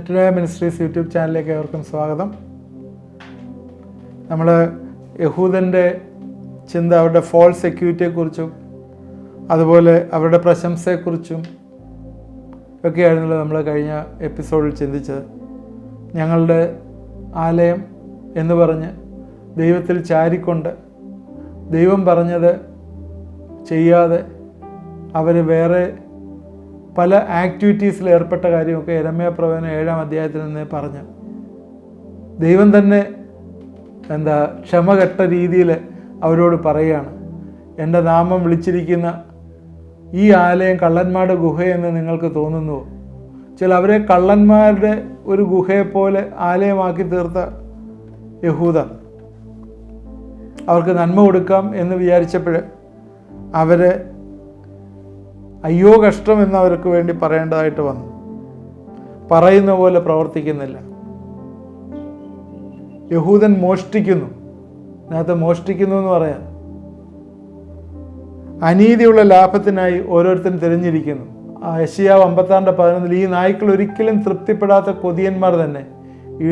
നെറ്റഡായ ministries YouTube ചാനലിലേക്ക് ഏവർക്കും സ്വാഗതം. നമ്മൾ യഹൂദൻ്റെ ചിന്ത, അവരുടെ ഫോൾസ് സെക്യൂരിറ്റിയെക്കുറിച്ചും അതുപോലെ അവരുടെ പ്രശംസയെക്കുറിച്ചും ഒക്കെയായിരുന്നല്ലോ നമ്മൾ കഴിഞ്ഞ എപ്പിസോഡിൽ ചിന്തിച്ചത്. ഞങ്ങളുടെ ആലയം എന്ന് പറഞ്ഞ് ദൈവത്തിൽ ചാരിക്കൊണ്ട് ദൈവം പറഞ്ഞത് ചെയ്യാതെ അവർ വേറെ പല ആക്ടിവിറ്റീസിൽ ഏർപ്പെട്ട കാര്യമൊക്കെ യെരമ്യാ പ്രവചനം 7-ാം അധ്യായത്തിൽ നിന്ന് പറഞ്ഞു. ദൈവം തന്നെ ക്ഷമകെട്ട രീതിയിൽ അവരോട് പറയുകയാണ്, എൻ്റെ നാമം വിളിച്ചിരിക്കുന്ന ഈ ആലയം കള്ളന്മാരുടെ ഗുഹയെന്ന് നിങ്ങൾക്ക് തോന്നുന്നുവോ? അവരെ കള്ളന്മാരുടെ ഒരു ഗുഹയെപ്പോലെ ആലയമാക്കി തീർത്ത യഹൂദർ അവർക്ക് നന്മ കൊടുക്കാം എന്ന് വിചാരിച്ചപ്പോൾ അവരെ അയ്യോ കഷ്ടം എന്നവർക്ക് വേണ്ടി പറയേണ്ടതായിട്ട് വന്നു. പറയുന്ന പോലെ പ്രവർത്തിക്കുന്നില്ല. യഹൂദൻ മോഷ്ടിക്കുന്നു, അതിനകത്ത് മോഷ്ടിക്കുന്നു എന്ന് പറയാം. അനീതിയുള്ള ലാഭത്തിനായി ഓരോരുത്തരും തിരഞ്ഞിരിക്കുന്നു. യെശയ്യാവ് 56:11 ഈ നായ്ക്കൾ ഒരിക്കലും തൃപ്തിപ്പെടാത്ത കൊതിയന്മാർ തന്നെ,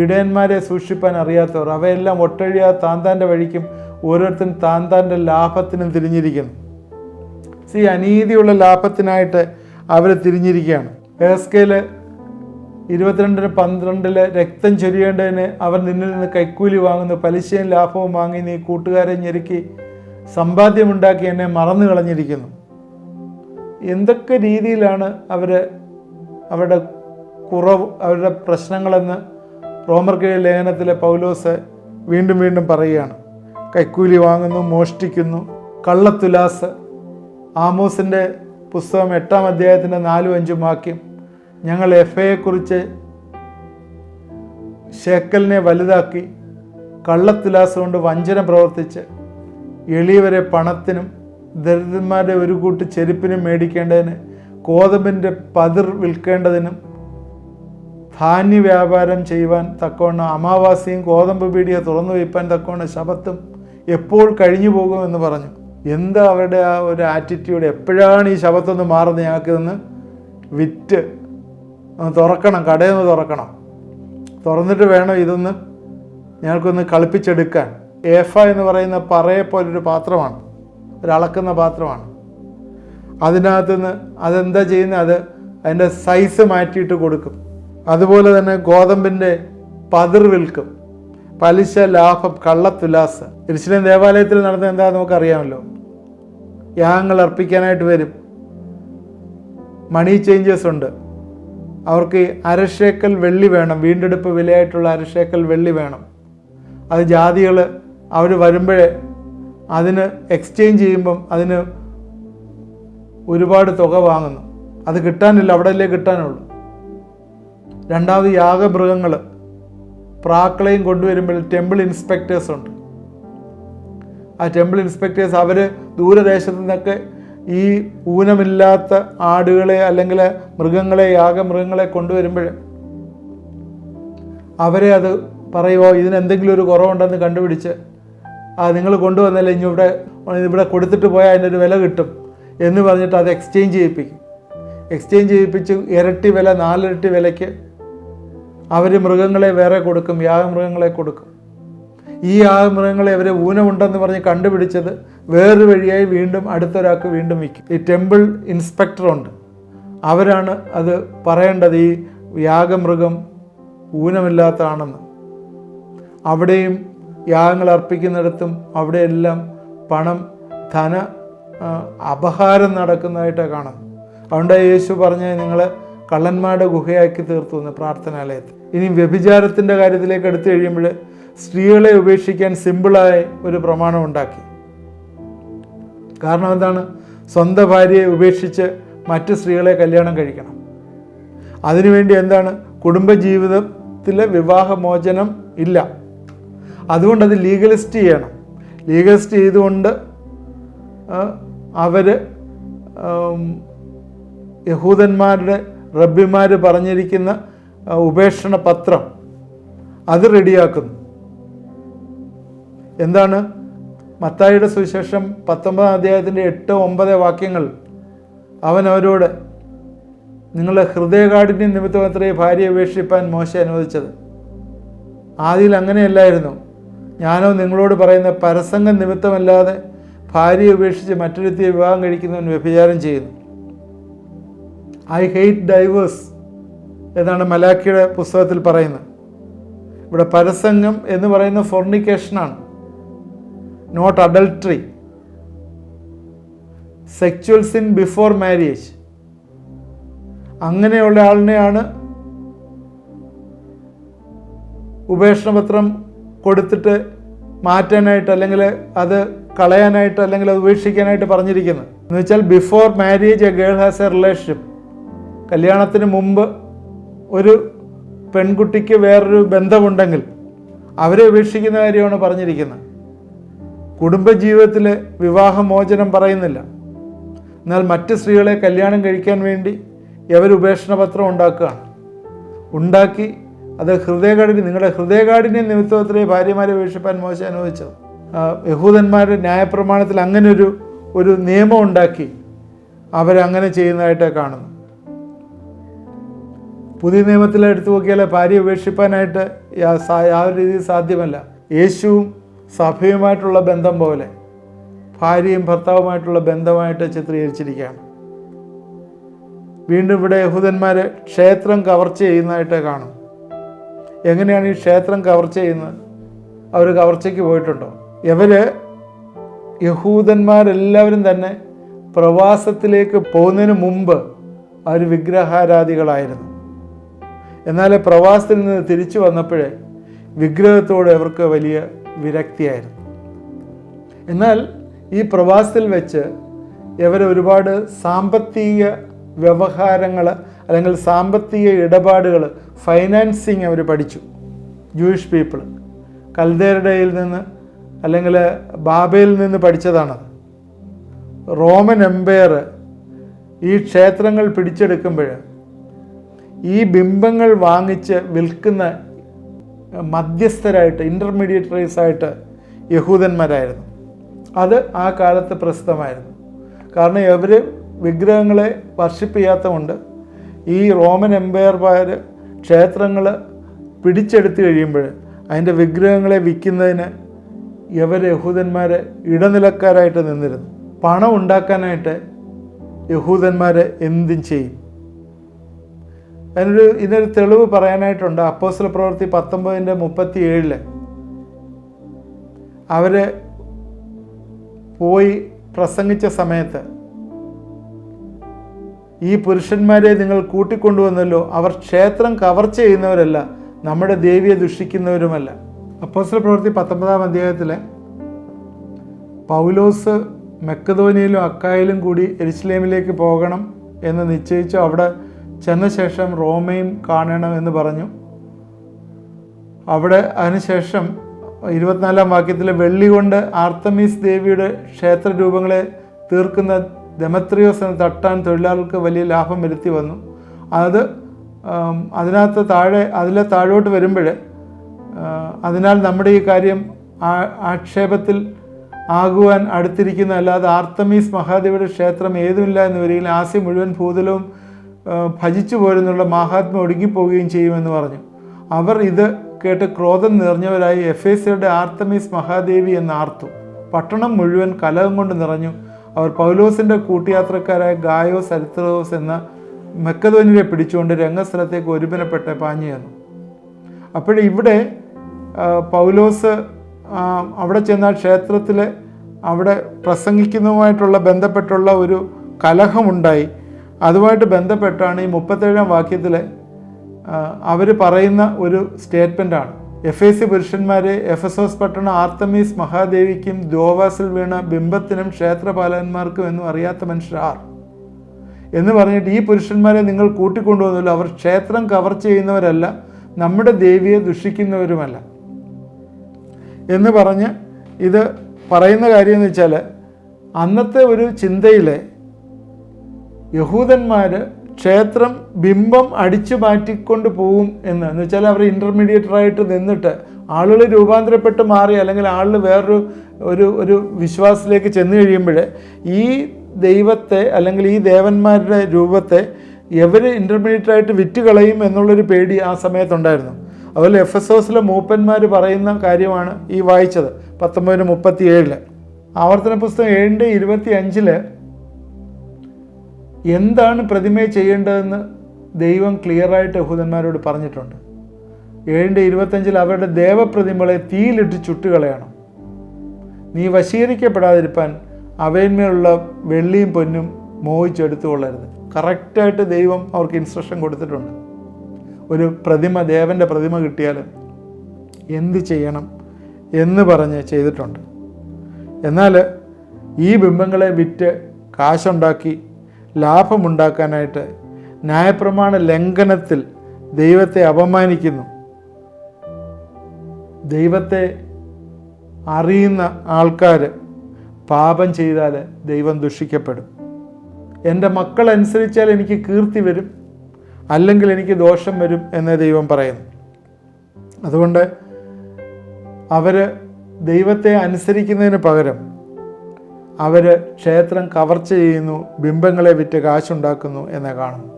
ഇടയന്മാരെ സൂക്ഷിപ്പാൻ അറിയാത്തവർ, അവയെല്ലാം ഒട്ടഴിയാതെ താന്താൻ്റെ വഴിക്കും ഓരോരുത്തരും താന്താൻ്റെ ലാഭത്തിനും തിരിഞ്ഞിരിക്കുന്നു. അനീതിയുള്ള ലാഭത്തിനായിട്ട് അവർ തിരിഞ്ഞിരിക്കുകയാണ്. എഹെസ്കേൽ 22:12 രക്തം ചൊരിയേണ്ടതിന് അവർ നിന്നിൽ നിന്ന് കൈക്കൂലി വാങ്ങുന്നു, പലിശയും ലാഭവും വാങ്ങി നീ കൂട്ടുകാരെ ഞെരുക്കി സമ്പാദ്യമുണ്ടാക്കി എന്നെ മറന്നു കളഞ്ഞിരിക്കുന്നു. എന്തൊക്കെ രീതിയിലാണ് അവരുടെ കുറവ്, അവരുടെ പ്രശ്നങ്ങളെന്ന് റോമർക്കെഴുതിയ ലേഖനത്തിലെ പൗലോസ് വീണ്ടും വീണ്ടും പറയുകയാണ്. കൈക്കൂലി വാങ്ങുന്നു, മോഷ്ടിക്കുന്നു, കള്ളത്തുലാസ്. ആമോസിൻ്റെ പുസ്തകം 8-ാം അധ്യായത്തിൻ്റെ 4-5 വാക്യം, ഞങ്ങൾ എഫയെക്കുറിച്ച് ശേക്കലിനെ വലുതാക്കി കള്ളത്തുലാസ് കൊണ്ട് വഞ്ചന പ്രവർത്തിച്ച് എളിയവരെ പണത്തിനും ദരിദ്രന്മാരുടെ ഒരു കൂട്ട് ചെരുപ്പിനും മേടിക്കേണ്ടതിന് ഗോതമ്പിൻ്റെ പതിർ വിൽക്കേണ്ടതിനും ധാന്യ വ്യാപാരം ചെയ്യുവാൻ തക്കവണ്ണം അമാവാസിയും ഗോതമ്പ് പീടിക തുറന്നു വയ്പ്പാൻ തക്കവണ്ണം ശബത്തും എപ്പോൾ കഴിഞ്ഞു പോകുമെന്ന് പറഞ്ഞു. എന്താ അവരുടെ ആ ഒരു ആറ്റിറ്റ്യൂഡ്? എപ്പോഴാണ് ഈ ശബത്തൊന്ന് മാറുന്നത്? ഞങ്ങൾക്ക് ഇതൊന്ന് വിറ്റ് തുറക്കണം, കടയൊന്ന് തുറക്കണം, തുറന്നിട്ട് വേണം ഇതൊന്ന് ഞങ്ങൾക്കൊന്ന് കളിപ്പിച്ചെടുക്കാൻ. ഏഫ എന്ന് പറയുന്ന പറയെപ്പോലൊരു പാത്രമാണ്, ഒരളക്കുന്ന പാത്രമാണ്. അതിനകത്തുനിന്ന് അതെന്താ ചെയ്യുന്നത്? അതിൻ്റെ സൈസ് മാറ്റിയിട്ട് കൊടുക്കും. അതുപോലെ തന്നെ ഗോതമ്പിൻ്റെ പതിർ വിൽക്കും. പലിശ, ലാഭം, കള്ളത്തുലാസ്. യെരൂശലേം ദേവാലയത്തിൽ നടന്ന എന്താ നമുക്കറിയാമല്ലോ. യാഗങ്ങൾ അർപ്പിക്കാനായിട്ട് വരും, മണി ചേഞ്ചേഴ്സ് ഉണ്ട്. അവർക്ക് 1/2 ശേക്കൽ വെള്ളി വേണം, വീണ്ടെടുപ്പ് വിലയായിട്ടുള്ള 1/2 ശേക്കൽ വെള്ളി വേണം. അത് ജാതികൾ അവർ വരുമ്പോഴേ അതിന് എക്സ്ചേഞ്ച് ചെയ്യുമ്പം അതിന് ഒരുപാട് തുക വാങ്ങുന്നു. അത് കിട്ടാനില്ല, അവിടെയല്ലേ കിട്ടാനുള്ളൂ. രണ്ടാമത് യാഗമൃഗങ്ങൾ, പ്രാക്കളെയും കൊണ്ടുവരുമ്പോൾ ടെമ്പിൾ ഇൻസ്പെക്ടേഴ്സ് ഉണ്ട്. ആ ടെമ്പിൾ ഇൻസ്പെക്ടേഴ്സ് അവർ ദൂരദേശത്തു നിന്നൊക്കെ ഈ ഊനമില്ലാത്ത ആടുകളെ അല്ലെങ്കിൽ മൃഗങ്ങളെ, യാഗമൃഗങ്ങളെ കൊണ്ടുവരുമ്പോൾ അവരെ അത് പറയുമോ ഇതിനെന്തെങ്കിലും ഒരു കുറവുണ്ടെന്ന് കണ്ടുപിടിച്ച് നിങ്ങൾ കൊണ്ടുവന്നല്ലേ ഇനി ഇവിടെ കൊടുത്തിട്ട് പോയാൽ അതിനൊരു വില കിട്ടും എന്ന് പറഞ്ഞിട്ട് അത് എക്സ്ചേഞ്ച് ചെയ്യിപ്പിക്കും. എക്സ്ചേഞ്ച് ചെയ്യിപ്പിച്ച് ഇരട്ടി വില, 4 ഇരട്ടി വിലയ്ക്ക് അവർ മൃഗങ്ങളെ വേറെ കൊടുക്കും, യാഗമൃഗങ്ങളെ കൊടുക്കും. ഈ യാഗമൃഗങ്ങളെ അവരെ ഊനമുണ്ടെന്ന് പറഞ്ഞ് കണ്ടുപിടിച്ചത് വേറൊരു വഴിയായി വീണ്ടും അടുത്തൊരാൾക്ക് വീണ്ടും വിൽക്കും. ഈ ടെമ്പിൾ ഇൻസ്പെക്ടറുണ്ട്, അവരാണ് അത് പറയേണ്ടത് ഈ യാഗമൃഗം ഊനമില്ലാത്തതാണെന്ന്. അവിടെയും യാഗങ്ങൾ അർപ്പിക്കുന്നിടത്തും അവിടെയെല്ലാം പണം, ധന അപഹാരം നടക്കുന്നതായിട്ടാണ് കാണുന്നത്. അതുകൊണ്ട് യേശു പറഞ്ഞ് നിങ്ങൾ കള്ളന്മാരുടെ ഗുഹയാക്കി തീർത്തു എന്ന് പ്രാർത്ഥനാലയത്തിൽ. ഇനി വ്യഭിചാരത്തിൻ്റെ കാര്യത്തിലേക്ക് എടുത്തു കഴിയുമ്പോൾ സ്ത്രീകളെ ഉപേക്ഷിക്കാൻ സിമ്പിളായ ഒരു പ്രമാണം ഉണ്ടാക്കി. കാരണം എന്താണ്? സ്വന്തം ഭാര്യയെ ഉപേക്ഷിച്ച് മറ്റ് സ്ത്രീകളെ കല്യാണം കഴിക്കണം. അതിനുവേണ്ടി എന്താണ്? കുടുംബജീവിതത്തിലെ വിവാഹമോചനം ഇല്ല. അതുകൊണ്ട് അത് ലീഗലിസ്റ്റ് ചെയ്യണം. ലീഗലിസ്റ്റ് ചെയ്തുകൊണ്ട് അവർ യഹൂദന്മാരുടെ റബ്ബിമാർ പറഞ്ഞിരിക്കുന്ന ഉപേക്ഷണ പത്രം അത് റെഡിയാക്കുന്നു. എന്താണ്? മത്തായിയുടെ സുവിശേഷം 19-ാം അധ്യായത്തിൻ്റെ 8-9 വാക്യങ്ങൾ അവൻ അവരോട് നിങ്ങളുടെ ഹൃദയകാഠിന്യം നിമിത്തം അത്രേ ഭാര്യയെ ഉപേക്ഷിപ്പാൻ മോശെ അനുവദിച്ചത്. ആദിയിൽ അങ്ങനെയല്ലായിരുന്നു. ഞാനോ നിങ്ങളോട് പറയുന്ന പരസംഗം നിമിത്തമല്ലാതെ ഭാര്യയെ ഉപേക്ഷിച്ച് മറ്റൊരുത്തിയെ വിവാഹം കഴിക്കുന്നവൻ വ്യഭിചാരം ചെയ്യുന്നു. ഐ ഹെയ്റ്റ് ഡൈവേഴ്സ് എന്നാണ് മലാക്കിയുടെ പുസ്തകത്തിൽ പറയുന്നത്. ഇവിടെ പരസംഗം എന്ന് പറയുന്ന ഫോർണിക്കേഷനാണ്, not adultery. Sexual sin before marriage. അങ്ങനെയുള്ള ആളിനെയാണ് ഉപേക്ഷണപത്രം കൊടുത്തിട്ട് മാറ്റാനായിട്ട്, അല്ലെങ്കിൽ അത് കളയാനായിട്ട്, അല്ലെങ്കിൽ അത് ഉപേക്ഷിക്കാനായിട്ട് പറഞ്ഞിരിക്കുന്നത്. എന്ന് വെച്ചാൽ before marriage A girl has A relationship. കല്യാണത്തിന് മുമ്പ് ഒരു പെൺകുട്ടിക്ക് വേറൊരു ബന്ധമുണ്ടെങ്കിൽ അവരെ ഉപേക്ഷിക്കുന്ന കാര്യമാണ് പറഞ്ഞിരിക്കുന്നത്. കുടുംബജീവിതത്തിൽ വിവാഹമോചനം പറയുന്നില്ല. എന്നാൽ മറ്റ് സ്ത്രീകളെ കല്യാണം കഴിക്കാൻ വേണ്ടി ഇവർ ഉപേക്ഷണപത്രം ഉണ്ടാക്കുകയാണ്. ഉണ്ടാക്കി അത് നിങ്ങളുടെ ഹൃദയകാഠിന്യം നിമിത്തത്തിലെ ഭാര്യമാരെ ഉപേക്ഷിപ്പാൻ മോശെ അനുവദിച്ചത്. യഹൂദന്മാരുടെ ന്യായപ്രമാണത്തിൽ അങ്ങനെ ഒരു നിയമം ഉണ്ടാക്കി അവരങ്ങനെ ചെയ്യുന്നതായിട്ട് കാണുന്നു. പുതിയ നിയമത്തിൽ എടുത്തു നോക്കിയാൽ ഭാര്യ ഉപേക്ഷിപ്പാനായിട്ട് യാതൊരു രീതിയിൽ സാധ്യമല്ല. യേശുവും സഭയുമായിട്ടുള്ള ബന്ധം പോലെ ഭാര്യയും ഭർത്താവുമായിട്ടുള്ള ബന്ധമായിട്ട് ചിത്രീകരിച്ചിരിക്കുകയാണ്. വീണ്ടും ഇവിടെ യഹൂദന്മാർ ക്ഷേത്രം കവർച്ച ചെയ്യുന്നതായിട്ട് കാണും. എങ്ങനെയാണ് ഈ ക്ഷേത്രം കവർച്ച ചെയ്യുന്നത്? അവർ കവർച്ചയ്ക്ക് പോയിട്ടുണ്ടോ? യഹൂദന്മാരെല്ലാവരും തന്നെ പ്രവാസത്തിലേക്ക് പോകുന്നതിന് മുമ്പ് അവർ വിഗ്രഹാരാധികളായിരുന്നു. എന്നാൽ പ്രവാസത്തിൽ നിന്ന് തിരിച്ചു വന്നപ്പോഴേ വിഗ്രഹത്തോട് അവർക്ക് വലിയ വിരക്തിയായിരുന്നു. എന്നാൽ ഈ പ്രവാസത്തിൽ വെച്ച് ഇവർ ഒരുപാട് സാമ്പത്തിക വ്യവഹാരങ്ങൾ അല്ലെങ്കിൽ സാമ്പത്തിക ഇടപാടുകൾ, ഫൈനാൻസിങ് അവർ പഠിച്ചു. ജൂയിഷ് പീപ്പിൾ കൽദേരുടെയിൽ നിന്ന് അല്ലെങ്കിൽ ബാബയിൽ നിന്ന് പഠിച്ചതാണത്. റോമൻ എംപയർ ഈ ക്ഷേത്രങ്ങൾ പിടിച്ചെടുക്കുമ്പോൾ ഈ ബിംബങ്ങൾ വാങ്ങിച്ച് വിൽക്കുന്ന മധ്യസ്ഥരായിട്ട്, ഇൻ്റർമീഡിയറ്ററീസ് ആയിട്ട് യഹൂദന്മാരായിരുന്നു. അത് ആ കാലത്ത് പ്രസിദ്ധമായിരുന്നു. കാരണം ഇവർ വിഗ്രഹങ്ങളെ വർഷിപ്പ് ചെയ്യാത്തതുകൊണ്ട് ഈ റോമൻ എംപയർമാർ ക്ഷേത്രങ്ങൾ പിടിച്ചെടുത്ത് കഴിയുമ്പോൾ അതിൻ്റെ വിഗ്രഹങ്ങളെ വിൽക്കുന്നതിന് യഹൂദന്മാർ ഇടനിലക്കാരായിട്ട് നിന്നിരുന്നു. പണം ഉണ്ടാക്കാനായിട്ട് യഹൂദന്മാർ എന്തും ചെയ്യും. ഇതിനൊരു തെളിവ് പറയാനായിട്ടുണ്ട്. അപ്പോസ്തല പ്രവൃത്തി 19:37 അവർ പോയി പ്രസംഗിച്ച സമയത്ത് ഈ പുരുഷന്മാരെ നിങ്ങൾ കൂട്ടിക്കൊണ്ടുവന്നല്ലോ, അവർ ക്ഷേത്രം കവർച്ച ചെയ്യുന്നവരല്ല, നമ്മുടെ ദേവിയെ ദുഷിക്കുന്നവരുമല്ല. അപ്പോസ്തല പ്രവൃത്തി 19 പൗലോസ് മക്കെദോനിയയിലും അക്കായിലും കൂടി യെരുശലേമിലേക്ക് പോകണം എന്ന് നിശ്ചയിച്ചു. അവിടെ ചെന്ന ശേഷം റോമയും കാണണം എന്ന് പറഞ്ഞു. അവിടെ അതിനുശേഷം 24-ാം വാക്യത്തിൽ വെള്ളി കൊണ്ട് ആർത്തമീസ് ദേവിയുടെ ക്ഷേത്ര രൂപങ്ങളെ തീർക്കുന്ന ദെമത്രിയോസ് എന്ന തട്ടാൻ തൊഴിലാളികൾക്ക് വലിയ ലാഭം വരുത്തി വന്നു. അതിലെ താഴോട്ട് വരുമ്പോൾ അതിനാൽ നമ്മുടെ ഈ കാര്യം ആക്ഷേപത്തിൽ ആകുവാൻ അടുത്തിരിക്കുന്ന, അല്ലാതെ ആർത്തമീസ് മഹാദേവിയുടെ ക്ഷേത്രം ഏതുമില്ല എന്ന് വരികയും ആസ്യ മുഴുവൻ ഭൂതലവും ഭജിച്ചു പോരുന്നുള്ള മഹാത്മ്യം ഒടുങ്ങിപ്പോവുകയും ചെയ്യുമെന്ന് പറഞ്ഞു. അവർ ഇത് കേട്ട് ക്രോധം നിറഞ്ഞവരായി എഫേസ്യരുടെ ആർത്തമീസ് മഹാദേവി എന്ന് ആർത്തു. പട്ടണം മുഴുവൻ കലഹം കൊണ്ട് നിറഞ്ഞു. അവർ പൗലോസിൻ്റെ കൂട്ടിയാത്രക്കാരായ ഗായോസ് അരിസ്തർഹോസ് എന്ന മക്കെദോന്യരെ പിടിച്ചുകൊണ്ട് രംഗസ്ഥലത്തേക്ക് ഒരുമനപ്പെട്ട് പാഞ്ഞു ചെന്നു. അപ്പോഴിവിടെ പൗലോസ് അവിടെ ചെന്ന ക്ഷേത്രത്തിൽ അവിടെ പ്രസംഗിക്കുന്നതുമായിട്ടുള്ള ബന്ധപ്പെട്ടുള്ള ഒരു കലഹമുണ്ടായി. അതുമായിട്ട് ബന്ധപ്പെട്ടാണ് ഈ 37-ാം വാക്യത്തിൽ അവർ പറയുന്ന ഒരു സ്റ്റേറ്റ്മെൻറ്റാണ്. എഫേസ്യ പുരുഷന്മാരെ, എഫെസോസ് പട്ടണം ആർത്തമീസ് മഹാദേവിക്കും ദ്യോവാസിൽ വീണ ബിംബത്തിനും ക്ഷേത്രപാലകന്മാർക്കും എന്നും അറിയാത്ത മനുഷ്യർ എന്ന് പറഞ്ഞിട്ട് ഈ പുരുഷന്മാരെ നിങ്ങൾ കൂട്ടിക്കൊണ്ടുവന്നല്ലോ, അവർ ക്ഷേത്രം കവർച്ച ചെയ്യുന്നവരല്ല, നമ്മുടെ ദേവിയെ ദുഷിക്കുന്നവരുമല്ല എന്ന് പറഞ്ഞ് ഇത് പറയുന്ന കാര്യം എന്ന് വെച്ചാൽ, അന്നത്തെ ഒരു ചിന്തയിൽ യഹൂദന്മാർ ക്ഷേത്രം ബിംബം അടിച്ചു മാറ്റിക്കൊണ്ട് പോവും എന്ന് വെച്ചാൽ അവർ ഇൻ്റർമീഡിയറ്ററായിട്ട് നിന്നിട്ട് ആളുകൾ രൂപാന്തരപ്പെട്ട് മാറി, അല്ലെങ്കിൽ ആളുകൾ വേറൊരു വിശ്വാസത്തിലേക്ക് ചെന്ന് കഴിയുമ്പോൾ ഈ ദൈവത്തെ അല്ലെങ്കിൽ ഈ ദേവന്മാരുടെ രൂപത്തെ ഇവർ ഇൻ്റർമീഡിയറ്റ് ആയിട്ട് വിറ്റ് കളയും എന്നുള്ളൊരു പേടി ആ സമയത്തുണ്ടായിരുന്നു. അതുപോലെ എഫെസോസിലെ മൂപ്പന്മാർ പറയുന്ന കാര്യമാണ് ഈ വായിച്ചത് 19:37. ആവർത്തന പുസ്തകം 7:25 എന്താണ് പ്രതിമയെ ചെയ്യേണ്ടതെന്ന് ദൈവം ക്ലിയറായിട്ട് യഹൂദന്മാരോട് പറഞ്ഞിട്ടുണ്ട്. 7:25 അവരുടെ ദേവപ്രതിമകളെ തീയിലിട്ട് ചുട്ടുകളയണം. നീ വശീകരിക്കപ്പെടാതിരിക്കാൻ അവയിന്മേലുള്ള വെള്ളിയും പൊന്നും മോഹിച്ചെടുത്തുകൊള്ളരുത്. കറക്റ്റായിട്ട് ദൈവം അവർക്ക് ഇൻസ്ട്രക്ഷൻ കൊടുത്തിട്ടുണ്ട്. ഒരു പ്രതിമ, ദേവൻ്റെ പ്രതിമ കിട്ടിയാൽ എന്ത് ചെയ്യണം എന്ന് പറഞ്ഞ് ചെയ്തിട്ടുണ്ട്. എന്നാൽ ഈ ബിംബങ്ങളെ വിറ്റ് കാശുണ്ടാക്കി ലാഭമുണ്ടാക്കാനായിട്ട് ന്യായപ്രമാണ ലംഘനത്തിൽ ദൈവത്തെ അപമാനിക്കുന്നു. ദൈവത്തെ അറിയുന്ന ആൾക്കാർ പാപം ചെയ്താൽ ദൈവം ദുഷിക്കപ്പെടും. എൻ്റെ മക്കളനുസരിച്ചാൽ എനിക്ക് കീർത്തി വരും, അല്ലെങ്കിൽ എനിക്ക് ദോഷം വരും എന്ന് ദൈവം പറയുന്നു. അതുകൊണ്ട് അവർ ദൈവത്തെ അനുസരിക്കുന്നതിന് പകരം അവർ ക്ഷേത്രം കവർച്ച ചെയ്യുന്നു, ബിംബങ്ങളെ വിറ്റ് കാശുണ്ടാക്കുന്നു എന്ന് കാണുന്നു.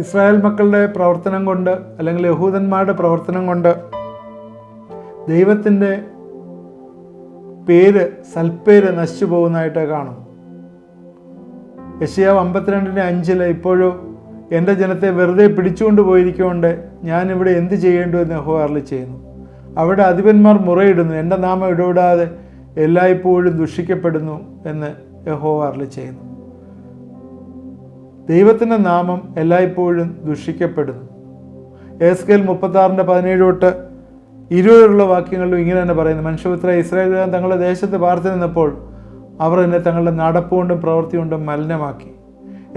ഇസ്രായേൽ മക്കളുടെ പ്രവർത്തനം കൊണ്ട്, അല്ലെങ്കിൽ യഹൂദന്മാരുടെ പ്രവർത്തനം കൊണ്ട് ദൈവത്തിൻ്റെ സൽപ്പേര് നശിച്ചു പോകുന്നതായിട്ട് കാണും. യെശയ്യാവ് 52:5 ഇപ്പോഴും എൻ്റെ ജനത്തെ വെറുതെ പിടിച്ചുകൊണ്ട് പോയിരിക്കൊണ്ട് ഞാനിവിടെ എന്ത് ചെയ്യേണ്ടു എന്ന് യഹോവ അരുളിച്ചെയ്യുന്നു. അവിടെ അധിപന്മാർ മുറയിടുന്നു, എൻ്റെ നാമം ഇടപെടാതെ എല്ലായ്പ്പോഴും ദുഷിക്കപ്പെടുന്നു എന്ന് യഹോവ അരുളിച്ചെയ്യുന്നു. ദൈവത്തിൻ്റെ നാമം എല്ലായ്പ്പോഴും ദുഷിക്കപ്പെടുന്നു. എസ്കേൽ 36:17-20 വാക്യങ്ങളിലും ഇങ്ങനെ തന്നെ പറയുന്നു. മനുഷ്യപുത്ര, ഇസ്രായേൽ തങ്ങളുടെ ദേശത്ത് പാർത്ത് നിന്നപ്പോൾ അവർ എന്നെ തങ്ങളുടെ നടപ്പുകൊണ്ടും പ്രവൃത്തി കൊണ്ടും മലിനമാക്കി.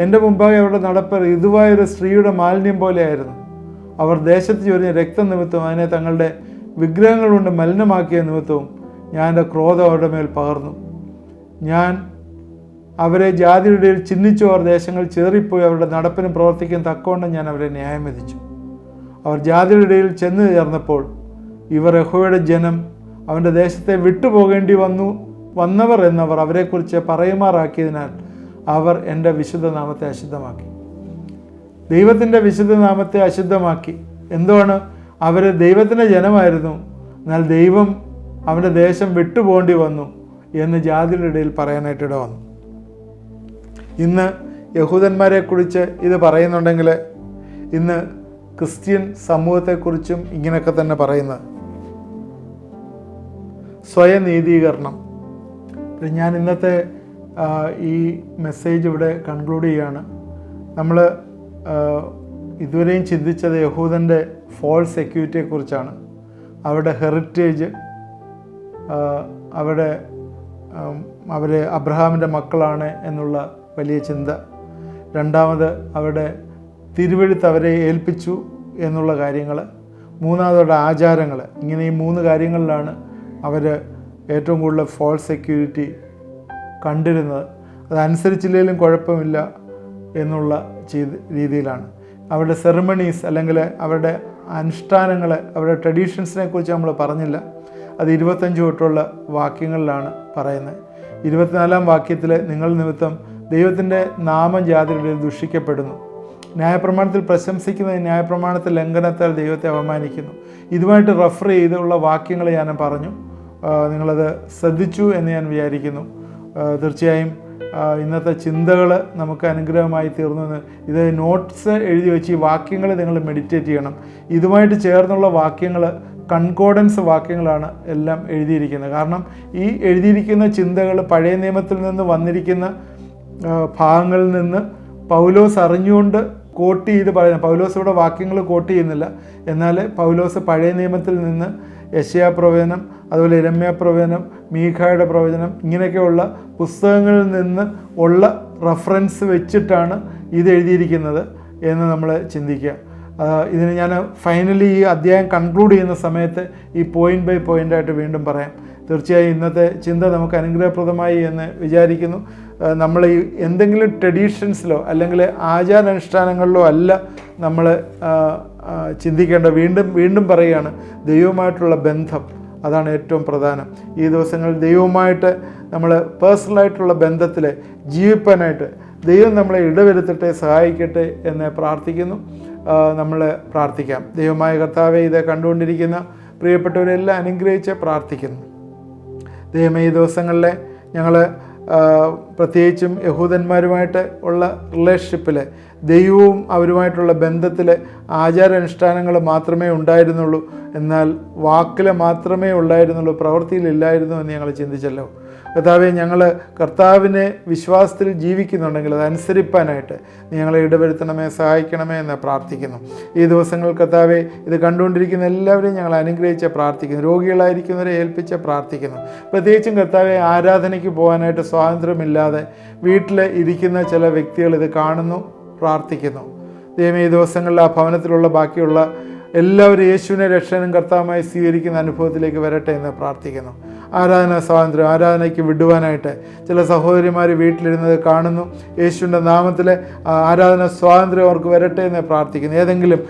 എൻ്റെ മുമ്പാകെ അവരുടെ നടപ്പ് ഋതുവായൊരു സ്ത്രീയുടെ മാലിന്യം പോലെയായിരുന്നു. അവർ ദേശത്ത് ചൊരിഞ്ഞ രക്തം നിമിത്തവും അതിനെ തങ്ങളുടെ വിഗ്രഹങ്ങൾ കൊണ്ട് മലിനമാക്കിയ നിമിത്തവും ഞാൻ എൻ്റെ ക്രോധം അവരുടെ മേൽ പകർന്നു. ഞാൻ അവരെ ജാതിയുടെ ഇടയിൽ ചിഹ്നിച്ചു. അവർ ദേശങ്ങൾ ചിതറിപ്പോയി അവരുടെ നടപ്പിനും പ്രവർത്തിക്കും തക്കവണ്ണം ഞാൻ അവരെ ന്യായം വിധിച്ചു. അവർ ജാതിയുടെ ഇടയിൽ ചെന്ന് ചേർന്നപ്പോൾ ഇവർ യഹോവയുടെ ജനം, അവൻ്റെ ദേശത്തെ വിട്ടുപോകേണ്ടി വന്നവർ എന്നവർ അവരെക്കുറിച്ച് പറയുമാറാക്കിയതിനാൽ അവർ എൻ്റെ വിശുദ്ധ നാമത്തെ അശുദ്ധമാക്കി. ദൈവത്തിൻ്റെ വിശുദ്ധ നാമത്തെ അശുദ്ധമാക്കി. എന്തുവാണ്? അവർ ദൈവത്തിൻ്റെ ജനമായിരുന്നു, എന്നാൽ ദൈവം അവൻ്റെ ദേശം വിട്ടുപോകേണ്ടി വന്നു എന്ന് ജാതിയുടെ ഇടയിൽ പറയാനായിട്ടിട വന്നു. ഇന്ന് യഹൂദന്മാരെക്കുറിച്ച് ഇത് പറയുന്നുണ്ടെങ്കിൽ ഇന്ന് ക്രിസ്ത്യൻ സമൂഹത്തെക്കുറിച്ചും ഇങ്ങനെയൊക്കെ തന്നെ പറയുന്നത്. സ്വയനീതീകരണം. ഞാൻ ഇന്നത്തെ ഈ മെസ്സേജ് ഇവിടെ കൺക്ലൂഡ് ചെയ്യുകയാണ്. നമ്മൾ ഇതുവരെയും ചിന്തിച്ചത് യഹൂദൻ്റെ ഫോൾസ് സെക്യൂരിറ്റിയെക്കുറിച്ചാണ്. അവരുടെ ഹെറിറ്റേജ്, അവർ അബ്രഹാമിൻ്റെ മക്കളാണ് എന്നുള്ള വലിയ ചിന്ത. രണ്ടാമത് അവരുടെ തിരുവെഴുത്ത് അവരെ ഏൽപ്പിച്ചു എന്നുള്ള കാര്യങ്ങൾ. മൂന്നാമത് അവരുടെ ആചാരങ്ങൾ. ഇങ്ങനെ ഈ 3 കാര്യങ്ങളിലാണ് അവർ ഏറ്റവും കൂടുതൽ ഫോൾസ് സെക്യൂരിറ്റി കണ്ടിരുന്നത്. അതനുസരിച്ചില്ലെങ്കിലും കുഴപ്പമില്ല എന്നുള്ള രീതിയിലാണ്. അവരുടെ സെറിമണീസ്, അല്ലെങ്കിൽ അവരുടെ അനുഷ്ഠാനങ്ങൾ, അവരുടെ ട്രഡീഷൻസിനെ കുറിച്ച് നമ്മൾ പറഞ്ഞില്ല. അത് 25 തൊട്ടുള്ള വാക്യങ്ങളിലാണ് പറയുന്നത്. 24-ാം വാക്യത്തിൽ നിങ്ങൾ നിമിത്തം ദൈവത്തിൻ്റെ നാമം ജാതിയുടെ ദുഷിക്കപ്പെടുന്നു. ന്യായപ്രമാണത്തിൽ പ്രശംസിക്കുന്നത് ന്യായപ്രമാണത്തിൽ ലംഘനത്താൽ ദൈവത്തെ അപമാനിക്കുന്നു. ഇതുമായിട്ട് റെഫർ ചെയ്തുള്ള വാക്യങ്ങൾ ഞാൻ പറഞ്ഞു. നിങ്ങളത് ശ്രദ്ധിച്ചു എന്ന് ഞാൻ വിചാരിക്കുന്നു. തീർച്ചയായും ഇന്നത്തെ ചിന്തകൾ നമുക്ക് അനുഗ്രഹമായി തീർന്നു. ഇത് നോട്ട്സ് എഴുതി വെച്ച് ഈ വാക്യങ്ങൾ നിങ്ങൾ മെഡിറ്റേറ്റ് ചെയ്യണം. ഇതുമായിട്ട് ചേർന്നുള്ള വാക്യങ്ങൾ കൺകോർഡൻസ് വാക്യങ്ങളാണ് എല്ലാം എഴുതിയിരിക്കുന്നത്. കാരണം ഈ എഴുതിയിരിക്കുന്ന ചിന്തകൾ പഴയ നിയമത്തിൽ നിന്ന് വന്നിരിക്കുന്ന ഭാഗങ്ങളിൽ നിന്ന് പൗലോസ് അറിഞ്ഞുകൊണ്ട് കോട്ട് ചെയ്ത് പറയുന്നത്. പൗലോസ് ഇവിടെ വാക്യങ്ങൾ കോട്ട് ചെയ്യുന്നില്ല, എന്നാൽ പൗലോസ് പഴയ നിയമത്തിൽ നിന്ന് യെശയ്യാ പ്രവചനം, അതുപോലെ യിരെമ്യാ പ്രവചനം, മീഖായുടെ പ്രവചനം, ഇങ്ങനെയൊക്കെയുള്ള പുസ്തകങ്ങളിൽ നിന്ന് ഉള്ള റെഫറൻസ് വെച്ചിട്ടാണ് ഇത് എഴുതിയിരിക്കുന്നത് എന്ന് നമ്മൾ ചിന്തിക്കുക. ഇതിന് ഞാൻ ഫൈനലി ഈ അധ്യായം കൺക്ലൂഡ് ചെയ്യുന്ന സമയത്ത് ഈ പോയിൻ്റ് ബൈ പോയിൻ്റായിട്ട് വീണ്ടും പറയാം. തീർച്ചയായും ഇന്നത്തെ ചിന്ത നമുക്ക് അനുഗ്രഹപ്രദമായി എന്ന് വിചാരിക്കുന്നു. നമ്മൾ ഈ എന്തെങ്കിലും ട്രഡീഷൻസിലോ അല്ലെങ്കിൽ ആചാരാനുഷ്ഠാനങ്ങളിലോ അല്ല നമ്മൾ ചിന്തിക്കേണ്ട. വീണ്ടും പറയുകയാണ്, ദൈവമായിട്ടുള്ള ബന്ധം, അതാണ് ഏറ്റവും പ്രധാനം. ഈ ദിവസങ്ങളിൽ ദൈവവുമായിട്ട് നമ്മൾ പേഴ്സണലായിട്ടുള്ള ബന്ധത്തിൽ ജീവിപ്പാനായിട്ട് ദൈവം നമ്മളെ ഇടവരുത്തട്ടെ, സഹായിക്കട്ടെ എന്ന് പ്രാർത്ഥിക്കുന്നു. നമ്മൾ പ്രാർത്ഥിക്കാം. ദൈവമായ കർത്താവെ, ഇത് കണ്ടുകൊണ്ടിരിക്കുന്ന പ്രിയപ്പെട്ടവരെല്ലാം അനുഗ്രഹിച്ച് പ്രാർത്ഥിക്കുന്നു. ദൈവമേ, ഈ ദിവസങ്ങളിൽ ഞങ്ങൾ പ്രത്യേകിച്ചും യഹൂദന്മാരുമായിട്ട് ഉള്ള റിലേഷൻഷിപ്പിൽ ദൈവവും അവരുമായിട്ടുള്ള ബന്ധത്തിൽ ആചാരാനുഷ്ഠാനങ്ങൾ മാത്രമേ ഉണ്ടായിരുന്നുള്ളൂ, എന്നാൽ വാക്കിൽ മാത്രമേ ഉണ്ടായിരുന്നുള്ളൂ, പ്രവൃത്തിയിലില്ലായിരുന്നു എന്ന് ഞങ്ങൾ ചിന്തിച്ചല്ലോ. കർത്താവെ, ഞങ്ങൾ കർത്താവിനെ വിശ്വാസത്തിൽ ജീവിക്കുന്നുണ്ടെങ്കിൽ അതനുസരിപ്പാനായിട്ട് നീ ഞങ്ങളെ ഇടവരുത്തണമേ, സഹായിക്കണമേ എന്ന് പ്രാർത്ഥിക്കുന്നു. ഈ ദിവസങ്ങൾ കർത്താവെ, ഇത് കണ്ടുകൊണ്ടിരിക്കുന്ന എല്ലാവരെയും ഞങ്ങൾ അനുഗ്രഹിച്ച് പ്രാർത്ഥിക്കുന്നു. രോഗികളായിരിക്കുന്നവരെ ഏൽപ്പിച്ച് പ്രാർത്ഥിക്കുന്നു. പ്രത്യേകിച്ചും കർത്താവെ, ആരാധനയ്ക്ക് പോകാനായിട്ട് സ്വാതന്ത്ര്യമില്ലാതെ വീട്ടിൽ ഇരിക്കുന്ന ചില വ്യക്തികൾ ഇത് കാണുന്നു, പ്രാർത്ഥിക്കുന്നു. ദൈവമേ, ഈ ദിവസങ്ങളിൽ ആ ഭവനത്തിലുള്ള ബാക്കിയുള്ള എല്ലാവരും യേശുവിനെ രക്ഷകനും കർത്താവുമായി സ്വീകരിക്കുന്ന അനുഭവത്തിലേക്ക് വരട്ടെ എന്ന് പ്രാർത്ഥിക്കുന്നു. ആരാധന സ്വാതന്ത്ര്യം, ആരാധനയ്ക്ക് വിടുവാനായിട്ട് ചില സഹോദരിമാർ വീട്ടിലിരുന്നത് കാണുന്നു. യേശുവിൻ്റെ നാമത്തിൽ ആരാധന സ്വാതന്ത്ര്യം അവർക്ക് വരട്ടെ എന്ന് പ്രാർത്ഥിക്കുന്നു. ഏതെങ്കിലും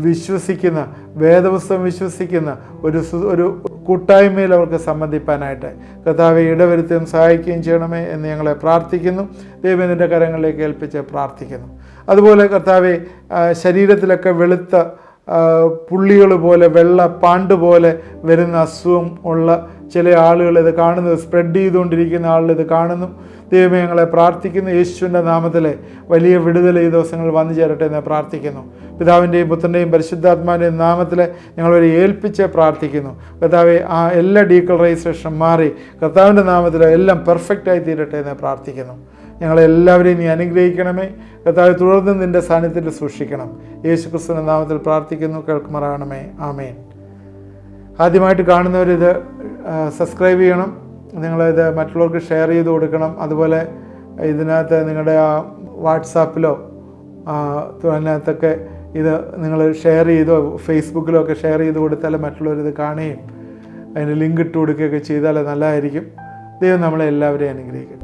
വിശ്വസിക്കുന്ന, വേദപുസ്തകം വിശ്വസിക്കുന്ന ഒരു കൂട്ടായ്മയിൽ അവർക്ക് സംബന്ധിപ്പാനായിട്ട് കർത്താവെ ഇടവരുത്തുകയും സഹായിക്കുകയും ചെയ്യണമേ എന്ന് ഞങ്ങളെ പ്രാർത്ഥിക്കുന്നു. ദൈവത്തിൻ്റെ കരങ്ങളിലേക്ക് ഏൽപ്പിച്ച് പ്രാർത്ഥിക്കുന്നു. അതുപോലെ കർത്താവെ, ശരീരത്തിലൊക്കെ വെളുത്ത പുള്ളികൾ പോലെ, വെള്ള പാണ്ട് പോലെ വരുന്ന അസുഖം ഉള്ള ചില ആളുകൾ ഇത് കാണുന്നത്, സ്പ്രെഡ് ചെയ്തുകൊണ്ടിരിക്കുന്ന ആളുകൾ ഇത് കാണുന്നു. ദൈവമേ, ഞങ്ങളെ പ്രാർത്ഥിക്കുന്നു. യേശുവിൻ്റെ നാമത്തിലെ വലിയ വിടുതൽ ഈ ദിവസങ്ങളിൽ വന്നു ചേരട്ടെ എന്ന് പ്രാർത്ഥിക്കുന്നു. പിതാവിൻ്റെയും പുത്രൻ്റെയും പരിശുദ്ധാത്മാവിൻ്റെയും നാമത്തിൽ ഞങ്ങളവരെ ഏൽപ്പിച്ച് പ്രാർത്ഥിക്കുന്നു. കർത്താവെ, ആ എല്ലാ ഡീകളറൈസേഷനും മാറി കർത്താവിൻ്റെ നാമത്തിൽ എല്ലാം പെർഫെക്റ്റായി തീരട്ടെ എന്ന് പ്രാർത്ഥിക്കുന്നു. ഞങ്ങളെല്ലാവരെയും നീ അനുഗ്രഹിക്കണമേ. കർത്താവെ, തുടർന്ന് നിൻ്റെ സാന്നിധ്യത്തിൽ സൂക്ഷിക്കണം. യേശു ക്രിസ്തുവിൻ്റെ നാമത്തിൽ പ്രാർത്ഥിക്കുന്നു, കേൾക്കുമാറാകണമേ. ആമേൻ. ആദ്യമായിട്ട് കാണുന്നവരിത് സബ്സ്ക്രൈബ് ചെയ്യണം. നിങ്ങളിത് മറ്റുള്ളവർക്ക് ഷെയർ ചെയ്ത് കൊടുക്കണം. അതുപോലെ ഇതിനകത്ത് നിങ്ങളുടെ ആ വാട്സാപ്പിലോ അതിനകത്തൊക്കെ ഇത് നിങ്ങൾ ഷെയർ ചെയ്തോ ഫേസ്ബുക്കിലോ ഒക്കെ ഷെയർ ചെയ്ത് കൊടുത്താൽ മറ്റുള്ളവരിത് കാണുകയും അതിന് ലിങ്ക് ഇട്ട് കൊടുക്കുകയൊക്കെ ചെയ്താൽ നല്ലതായിരിക്കും. ദൈവം നമ്മളെ എല്ലാവരെയും അനുഗ്രഹിക്കട്ടെ.